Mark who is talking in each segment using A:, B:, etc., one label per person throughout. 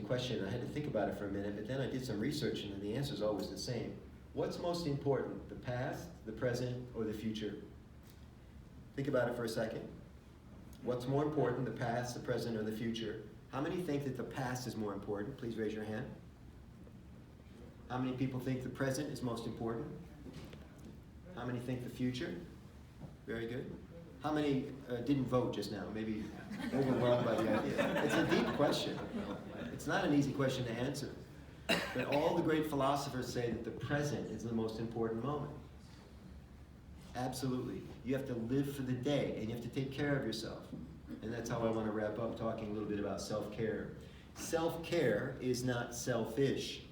A: question. I had to think about it for a minute, but then I did some research, and the answer is always the same. What's most important, the past, the present, or the future? Think about it for a second. What's more important, the past, the present, or the future? How many think that the past is more important? Please raise your hand. How many people think the present is most important? How many think the future? Very good. How many didn't vote just now? Maybe overwhelmed by the idea. It's a deep question. It's not an easy question to answer. But all the great philosophers say that the present is the most important moment. Absolutely. You have to live for the day, and you have to take care of yourself. And that's how I want to wrap up, talking a little bit about self-care. Self-care is not selfish,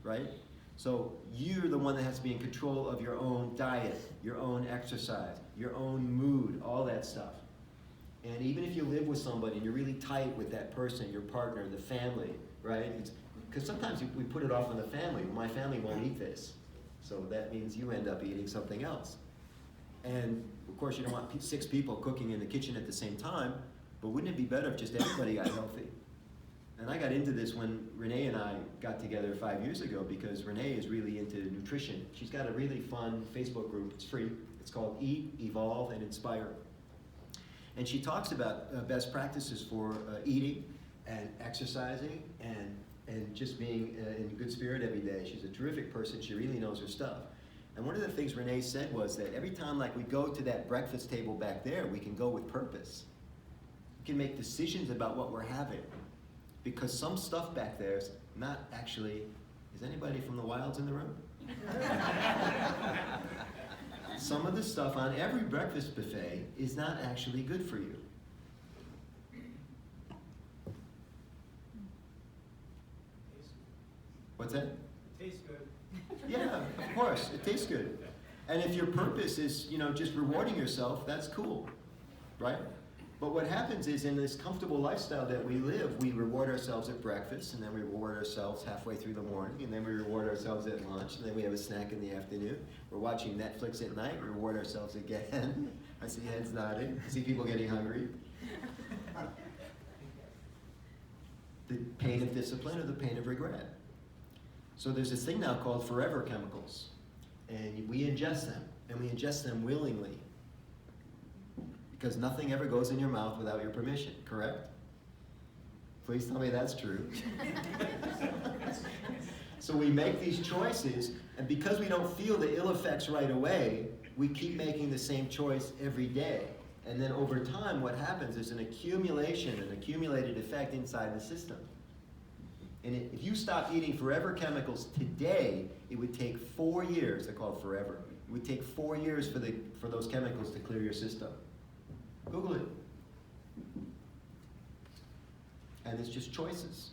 A: right? So you're the one that has to be in control of your own diet, your own exercise, your own mood, all that stuff. And even if you live with somebody and you're really tight with that person, your partner, the family, right? Because sometimes we put it off on the family. Well, my family won't eat this. So that means you end up eating something else. And of course you don't want 6 people cooking in the kitchen at the same time, but wouldn't it be better if just everybody got healthy? And I got into this when Renee and I got together 5 years ago, because Renee is really into nutrition. She's got a really fun Facebook group. It's free. It's called Eat, Evolve, and Inspire. And she talks about best practices for eating and exercising and just being in good spirit every day. She's a terrific person. She really knows her stuff. And one of the things Renee said was that every time like we go to that breakfast table back there, we can go with purpose. We can make decisions about what we're having. Because some stuff back there is not actually, is anybody from the wilds in the room? Some of the stuff on every breakfast buffet is not actually good for you. What's that?
B: It tastes good.
A: Yeah, of course, it tastes good. And if your purpose is, just rewarding yourself, that's cool, right? But what happens is in this comfortable lifestyle that we live, we reward ourselves at breakfast, and then we reward ourselves halfway through the morning, and then we reward ourselves at lunch, and then we have a snack in the afternoon. We're watching Netflix at night, we reward ourselves again. I see heads nodding, I see people getting hungry. The pain of discipline or the pain of regret. So there's this thing now called forever chemicals, and we ingest them, and we ingest them willingly. Because nothing ever goes in your mouth without your permission, correct? Please tell me that's true. So we make these choices, and because we don't feel the ill effects right away, we keep making the same choice every day. And then over time, what happens is an accumulation, an accumulated effect inside the system. And if you stop eating forever chemicals today, it would take 4 years, they're called forever. It would take 4 years for those chemicals to clear your system. Google it. And it's just choices.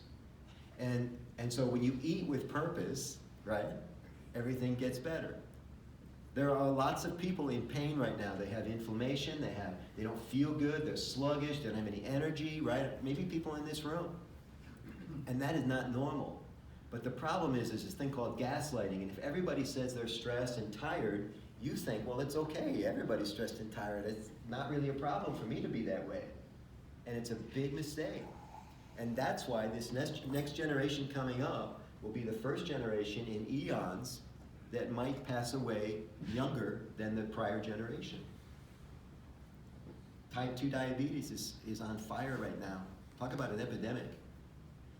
A: And so when you eat with purpose, right, everything gets better. There are lots of people in pain right now. They have inflammation, they don't feel good, they're sluggish, they don't have any energy, right? Maybe people in this room. And that is not normal. But the problem is this thing called gaslighting. And if everybody says they're stressed and tired, you think, well, it's okay, everybody's stressed and tired. It's not really a problem for me to be that way. And it's a big mistake. And that's why this next generation coming up will be the first generation in eons that might pass away younger than the prior generation. Type 2 diabetes is on fire right now. Talk about an epidemic.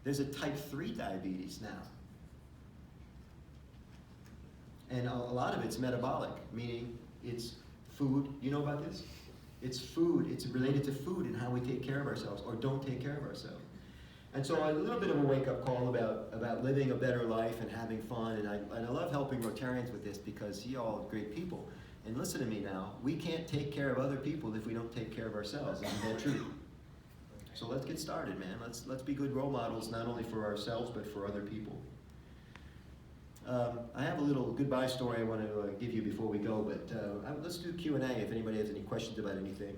A: There's a type 3 diabetes now. And a lot of it's metabolic, meaning it's food. You know about this? It's food. It's related to food and how we take care of ourselves or don't take care of ourselves. And so a little bit of a wake-up call about living a better life and having fun. And I love helping Rotarians with this because you all are great people. And listen to me now. We can't take care of other people if we don't take care of ourselves. Isn't that true? So let's get started, man. Let's be good role models, not only for ourselves, but for other people. I have a little goodbye story I want to give you before we go, but let's do Q&A if anybody has any questions about anything.